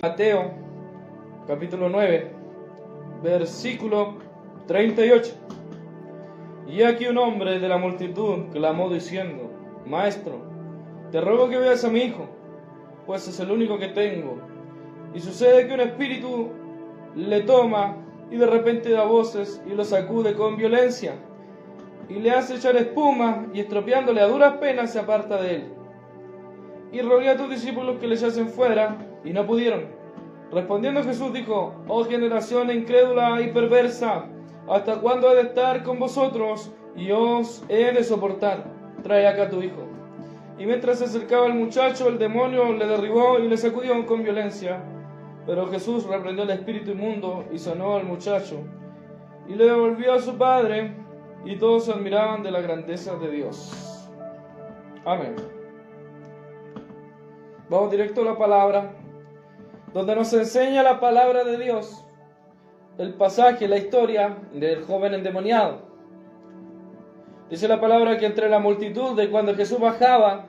Mateo, capítulo 9, versículo 38. Y aquí un hombre de la multitud clamó diciendo: Maestro, te ruego que veas a mi hijo, pues es el único que tengo. Y sucede que un espíritu le toma y de repente da voces y lo sacude con violencia y le hace echar espuma, y estropeándole a duras penas se aparta de él. Y rogué a tus discípulos que le echasen fuera, y no pudieron. Respondiendo Jesús dijo: Oh generación incrédula y perversa, ¿hasta cuándo he de estar con vosotros y os he de soportar? Trae acá a tu hijo. Y mientras se acercaba el muchacho, el demonio le derribó y le sacudió con violencia. Pero Jesús reprendió al espíritu inmundo y sanó al muchacho, y le devolvió a su padre, y todos se admiraban de la grandeza de Dios. Amén. Vamos directo a la palabra, donde nos enseña la palabra de Dios el pasaje, la historia del joven endemoniado. Dice la palabra que entre la multitud, de cuando Jesús bajaba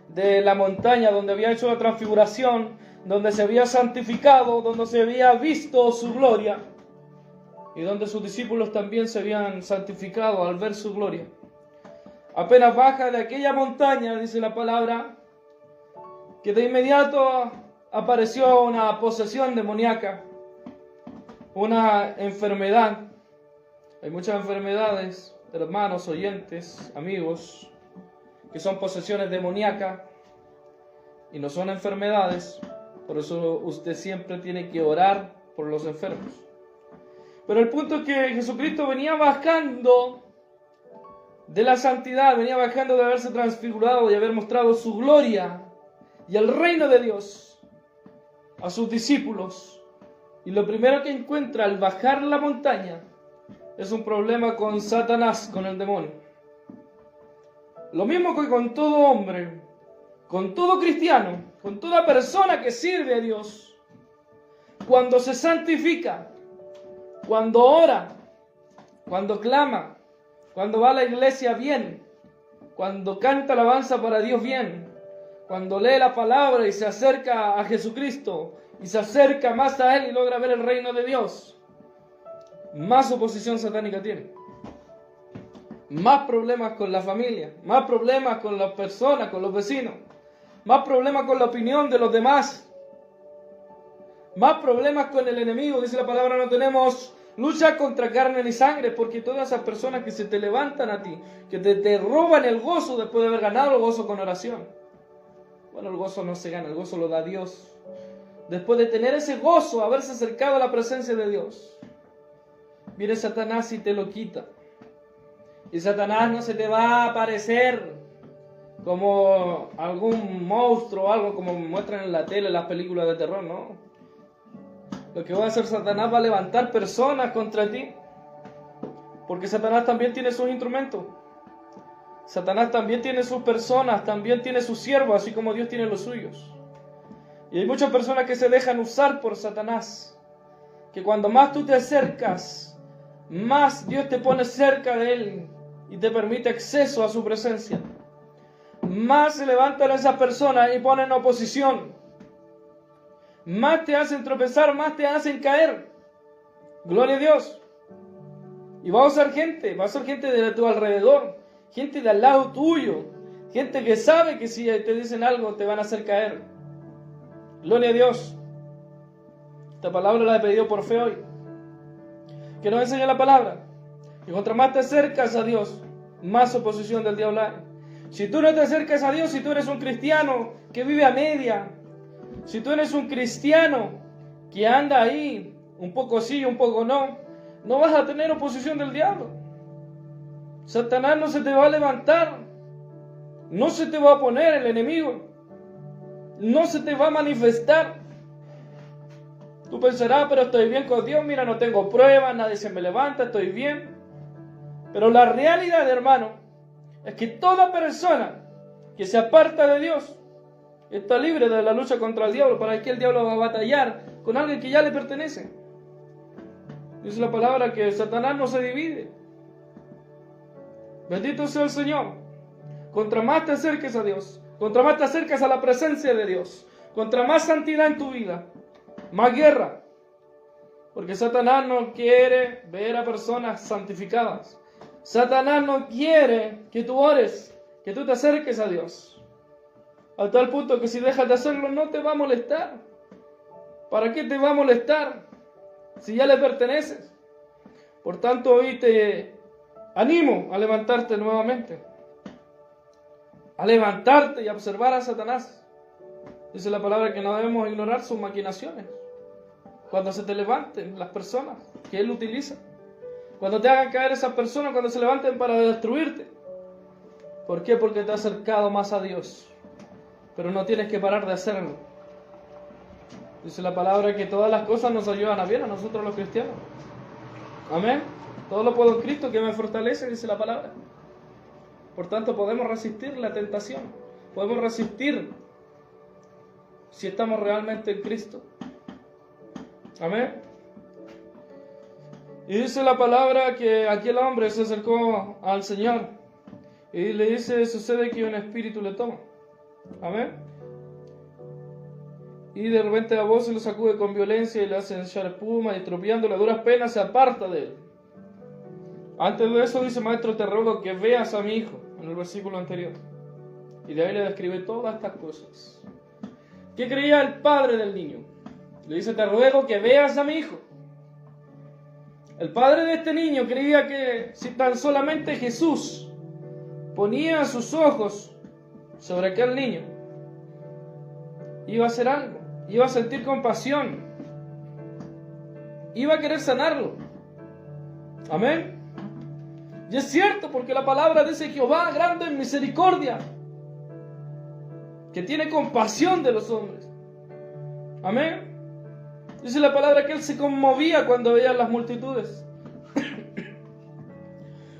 de la montaña donde había hecho la transfiguración, donde se había santificado, donde se había visto su gloria, y donde sus discípulos también se habían santificado al ver su gloria. Apenas baja de aquella montaña, dice la palabra, que de inmediato apareció una posesión demoníaca, una enfermedad. Hay muchas enfermedades, hermanos, oyentes, amigos, que son posesiones demoníacas y no son enfermedades. Por eso usted siempre tiene que orar por los enfermos. Pero el punto es que Jesucristo venía bajando de la santidad, venía bajando de haberse transfigurado y haber mostrado su gloria y el reino de Dios a sus discípulos. Y lo primero que encuentra al bajar la montaña es un problema con Satanás, con el demonio. Lo mismo que con todo hombre, con todo cristiano, con toda persona que sirve a Dios, cuando se santifica, cuando ora, cuando clama, cuando va a la iglesia bien, cuando canta alabanza para Dios bien, cuando lee la palabra y se acerca a Jesucristo y se acerca más a Él y logra ver el reino de Dios, más oposición satánica tiene. Más problemas con la familia, más problemas con las personas, con los vecinos, más problemas con la opinión de los demás, más problemas con el enemigo. Dice la palabra: no tenemos lucha contra carne ni sangre, porque todas esas personas que se te levantan a ti, que te roban el gozo después de haber ganado el gozo con oración. Bueno, el gozo no se gana, el gozo lo da Dios. Después de tener ese gozo, haberse acercado a la presencia de Dios, viene Satanás y te lo quita. Y Satanás no se te va a aparecer como algún monstruo o algo como muestran en la tele, en las películas de terror, no. Lo que va a hacer Satanás va a levantar personas contra ti, porque Satanás también tiene sus instrumentos. Satanás también tiene sus personas, también tiene sus siervos, así como Dios tiene los suyos. Y hay muchas personas que se dejan usar por Satanás, que cuando más tú te acercas, más Dios te pone cerca de Él y te permite acceso a su presencia. Más se levantan esas personas y ponen oposición. Más te hacen tropezar, más te hacen caer. Gloria a Dios. Y va a ser gente de tu alrededor, gente de al lado tuyo, gente que sabe que si te dicen algo te van a hacer caer. Gloria a Dios. Esta palabra la he pedido por fe hoy, que nos enseñe la palabra. Y contra más te acercas a Dios, más oposición del diablo hay. Si tú no te acercas a Dios, si tú eres un cristiano que vive a media, si tú eres un cristiano que anda ahí, un poco sí, un poco no, no vas a tener oposición del diablo. Satanás no se te va a levantar, no se te va a poner el enemigo, no se te va a manifestar. Tú pensarás: pero estoy bien con Dios, mira, no tengo pruebas, nadie se me levanta, estoy bien. Pero la realidad, hermano, es que toda persona que se aparta de Dios está libre de la lucha contra el diablo. ¿Para qué el diablo va a batallar con alguien que ya le pertenece? Dice la palabra que Satanás no se divide. Bendito sea el Señor. Contra más te acerques a Dios, contra más te acercas a la presencia de Dios, contra más santidad en tu vida, más guerra. Porque Satanás no quiere ver a personas santificadas. Satanás no quiere que tú ores, que tú te acerques a Dios. A tal punto que si dejas de hacerlo no te va a molestar. ¿Para qué te va a molestar si ya le perteneces? Por tanto, hoy te animo a levantarte nuevamente. A levantarte y a observar a Satanás. Dice la palabra que no debemos ignorar sus maquinaciones. Cuando se te levanten las personas que él utiliza. Cuando te hagan caer esas personas, cuando se levanten para destruirte. ¿Por qué? Porque te has acercado más a Dios. Pero no tienes que parar de hacerlo. Dice la palabra que todas las cosas nos ayudan a bien a nosotros los cristianos. Amén. Todo lo puedo en Cristo que me fortalece, dice la palabra. Por tanto, podemos resistir la tentación. Podemos resistir si estamos realmente en Cristo. Amén. Y dice la palabra que aquel hombre se acercó al Señor y le dice, sucede que un espíritu le toma. Amén. Y de repente la voz se lo sacude con violencia y le hace echar espuma y estropeándole a duras penas se aparta de él. Antes de eso dice, maestro, te ruego que veas a mi hijo, en el versículo anterior. Y de ahí le describe todas estas cosas. ¿Qué creía el padre del niño? Le dice, te ruego que veas a mi hijo. El padre de este niño creía que si tan solamente Jesús ponía sus ojos sobre aquel niño, iba a hacer algo, iba a sentir compasión, iba a querer sanarlo. Amén. Y es cierto, porque la palabra dice Jehová grande en misericordia, que tiene compasión de los hombres. Amén. Dice la palabra que él se conmovía cuando veía las multitudes.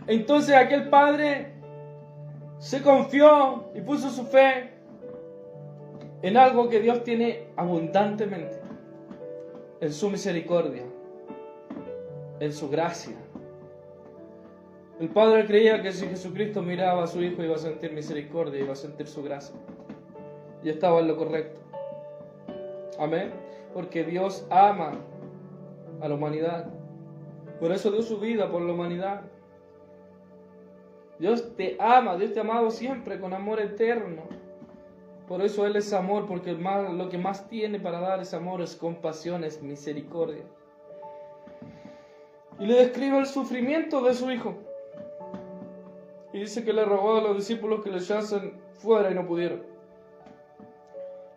Entonces aquel padre se confió y puso su fe en algo que Dios tiene abundantemente, en su misericordia, en su gracia. El padre creía que si Jesucristo miraba a su hijo iba a sentir misericordia, iba a sentir su gracia. Y estaba en lo correcto. Amén. Porque Dios ama a la humanidad. Por eso dio su vida por la humanidad. Dios te ama, Dios te ha amado siempre con amor eterno. Por eso Él es amor, porque lo que más tiene para dar es amor, es compasión, es misericordia. Y le describe el sufrimiento de su hijo. Y dice que le rogó a los discípulos que le echasen fuera y no pudieron.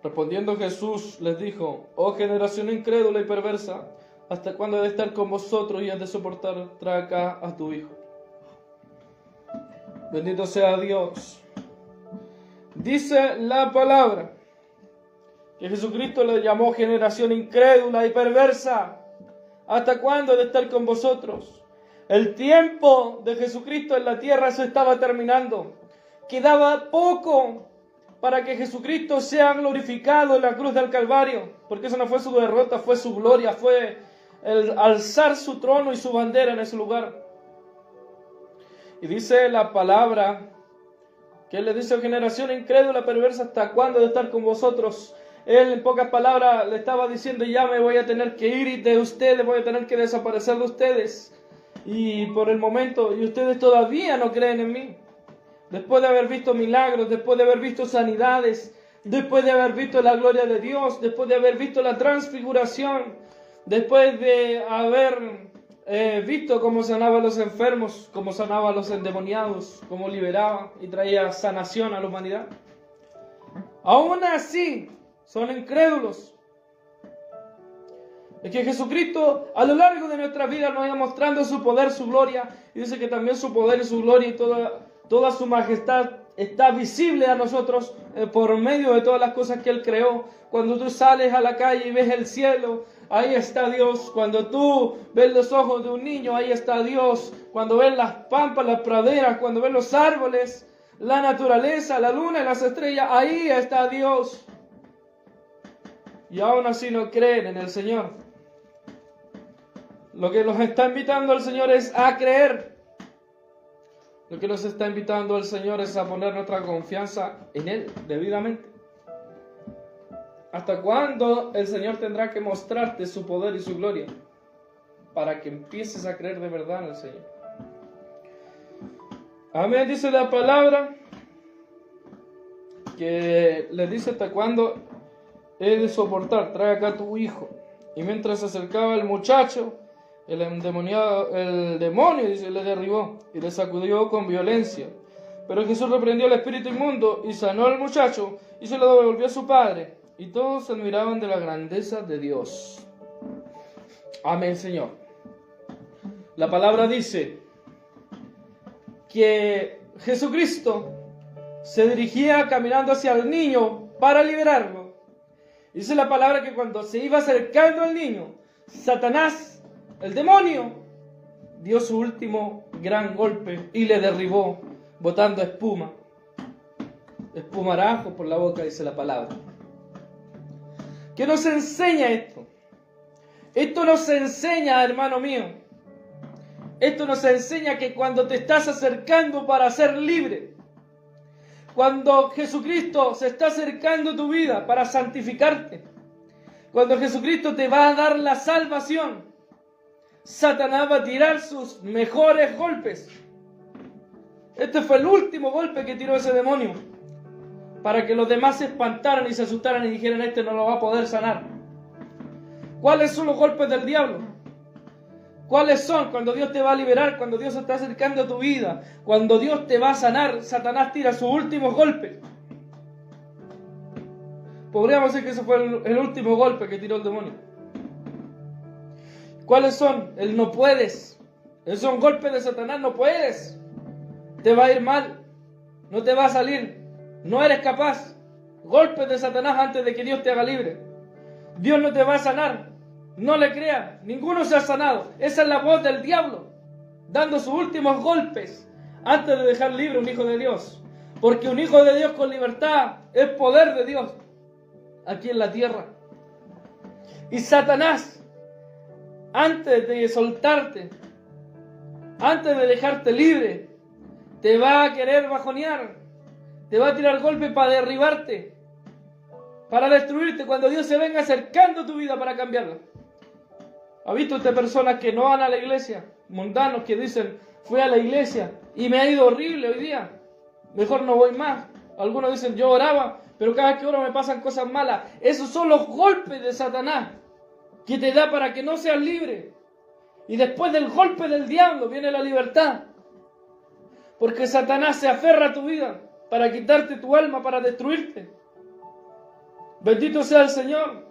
Respondiendo Jesús les dijo, oh generación incrédula y perversa, ¿hasta cuándo he de estar con vosotros y has de soportar? Trae acá a tu hijo. Bendito sea Dios. Dice la palabra que Jesucristo le llamó generación incrédula y perversa. ¿Hasta cuándo he de estar con vosotros? El tiempo de Jesucristo en la tierra se estaba terminando. Quedaba poco para que Jesucristo sea glorificado en la cruz del Calvario, porque eso no fue su derrota, fue su gloria, fue el alzar su trono y su bandera en ese lugar. Y dice la palabra que Él le dice a generación incrédula, perversa, ¿hasta cuándo de estar con vosotros? Él en pocas palabras le estaba diciendo, ya me voy a tener que ir de ustedes, voy a tener que desaparecer de ustedes. Y por el momento, y ustedes todavía no creen en mí. Después de haber visto milagros, después de haber visto sanidades, después de haber visto la gloria de Dios, después de haber visto la transfiguración, después de haber visto cómo sanaba a los enfermos, cómo sanaba a los endemoniados, cómo liberaba y traía sanación a la humanidad. Aún así, son incrédulos. Es que Jesucristo a lo largo de nuestra vida nos va mostrando su poder, su gloria, y dice que también su poder y su gloria y toda su majestad está visible a nosotros por medio de todas las cosas que Él creó. Cuando tú sales a la calle y ves el cielo, ahí está Dios. Cuando tú ves los ojos de un niño, ahí está Dios. Cuando ves las pampas, las praderas, cuando ves los árboles, la naturaleza, la luna y las estrellas, ahí está Dios. Y aún así no creen en el Señor. Lo que nos está invitando el Señor es a creer. Lo que nos está invitando el Señor es a poner nuestra confianza en Él debidamente. ¿Hasta cuándo el Señor tendrá que mostrarte su poder y su gloria? Para que empieces a creer de verdad en el Señor. Amén, dice la palabra, que le dice hasta cuándo he de soportar, trae acá a tu hijo. Y mientras se acercaba el muchacho, el demonio, dice, le derribó y le sacudió con violencia. Pero Jesús reprendió al espíritu inmundo y sanó al muchacho y se lo devolvió a su padre. Y todos se admiraban de la grandeza de Dios. Amén, Señor. La palabra dice que Jesucristo se dirigía caminando hacia el niño para liberarlo. Dice la palabra que cuando se iba acercando al niño, Satanás, el demonio, dio su último gran golpe y le derribó, botando espuma. Espumarajo por la boca, dice la palabra. ¿Qué nos enseña esto? Esto nos enseña, hermano mío, esto nos enseña que cuando te estás acercando para ser libre, cuando Jesucristo se está acercando a tu vida para santificarte, cuando Jesucristo te va a dar la salvación, Satanás va a tirar sus mejores golpes. Este fue el último golpe que tiró ese demonio, para que los demás se espantaran y se asustaran y dijeran, este no lo va a poder sanar. ¿Cuáles son los golpes del diablo? ¿Cuáles son? Cuando Dios te va a liberar, cuando Dios se está acercando a tu vida, cuando Dios te va a sanar, Satanás tira sus últimos golpes. Podríamos decir que ese fue el último golpe que tiró el demonio. ¿Cuáles son? El no puedes. Esos son golpes de Satanás, no puedes. Te va a ir mal. No te va a salir. No eres capaz. Golpes de Satanás antes de que Dios te haga libre. Dios no te va a sanar. No le creas. Ninguno se ha sanado. Esa es la voz del diablo, dando sus últimos golpes antes de dejar libre a un hijo de Dios. Porque un hijo de Dios con libertad es poder de Dios aquí en la tierra. Y Satanás, antes de soltarte, antes de dejarte libre, te va a querer bajonear, te va a tirar golpes para derribarte, para destruirte cuando Dios se venga acercando a tu vida para cambiarla. ¿Ha visto usted personas que no van a la iglesia? Mundanos que dicen, fui a la iglesia y me ha ido horrible hoy día, mejor no voy más. Algunos dicen, yo oraba, pero cada vez que oro me pasan cosas malas. Esos son los golpes de Satanás que te da para que no seas libre. Y después del golpe del diablo viene la libertad. Porque Satanás se aferra a tu vida para quitarte tu alma, para destruirte. Bendito sea el Señor.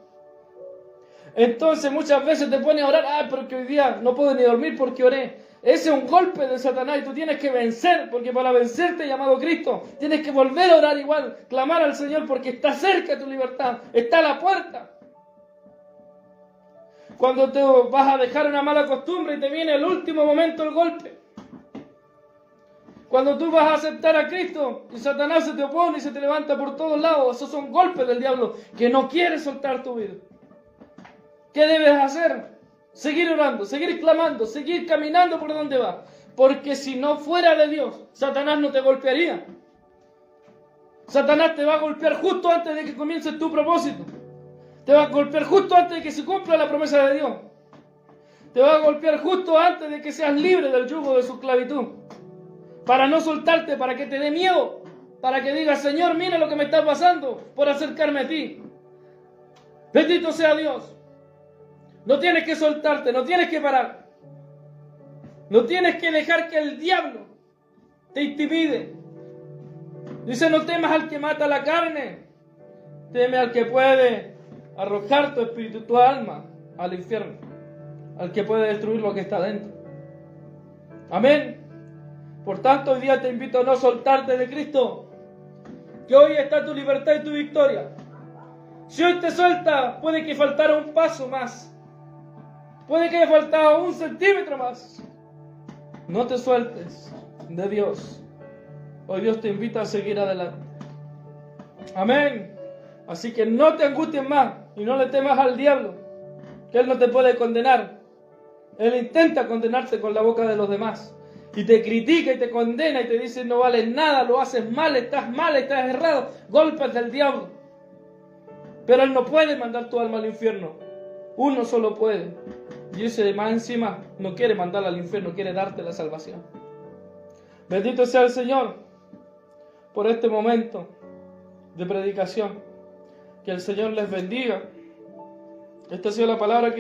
Entonces muchas veces te pones a orar, pero que hoy día no puedo ni dormir porque oré. Ese es un golpe de Satanás y tú tienes que vencer, porque para vencerte, llamado Cristo, tienes que volver a orar igual, clamar al Señor porque está cerca tu libertad, está a la puerta. Cuando te vas a dejar una mala costumbre y te viene el último momento el golpe. Cuando tú vas a aceptar a Cristo y Satanás se te opone y se te levanta por todos lados, esos son golpes del diablo que no quiere soltar tu vida. ¿Qué debes hacer? Seguir orando, seguir clamando, seguir caminando por donde vas. Porque si no fuera de Dios, Satanás no te golpearía. Satanás te va a golpear justo antes de que comience tu propósito. Te va a golpear justo antes de que se cumpla la promesa de Dios. Te va a golpear justo antes de que seas libre del yugo de su esclavitud. Para no soltarte, para que te dé miedo. Para que digas, Señor, mira lo que me está pasando por acercarme a ti. Bendito sea Dios. No tienes que soltarte, no tienes que parar. No tienes que dejar que el diablo te intimide. Dice, no temas al que mata la carne. Teme al que puede arrojar tu espíritu, tu alma al infierno. Al que puede destruir lo que está dentro. Amén. Por tanto, hoy día te invito a no soltarte de Cristo. Que hoy está tu libertad y tu victoria. Si hoy te suelta, puede que faltara un paso más. Puede que haya faltado 1 centímetro más. No te sueltes de Dios. Hoy Dios te invita a seguir adelante. Amén. Así que no te angusties más y no le temas al diablo, que Él no te puede condenar. Él intenta condenarte con la boca de los demás. Y te critica y te condena y te dice no vales nada, lo haces mal, estás errado. Golpes del diablo. Pero Él no puede mandar tu alma al infierno. Uno solo puede. Y ese más encima no quiere mandarla al infierno, quiere darte la salvación. Bendito sea el Señor por este momento de predicación. Que el Señor les bendiga. Esta ha sido la palabra que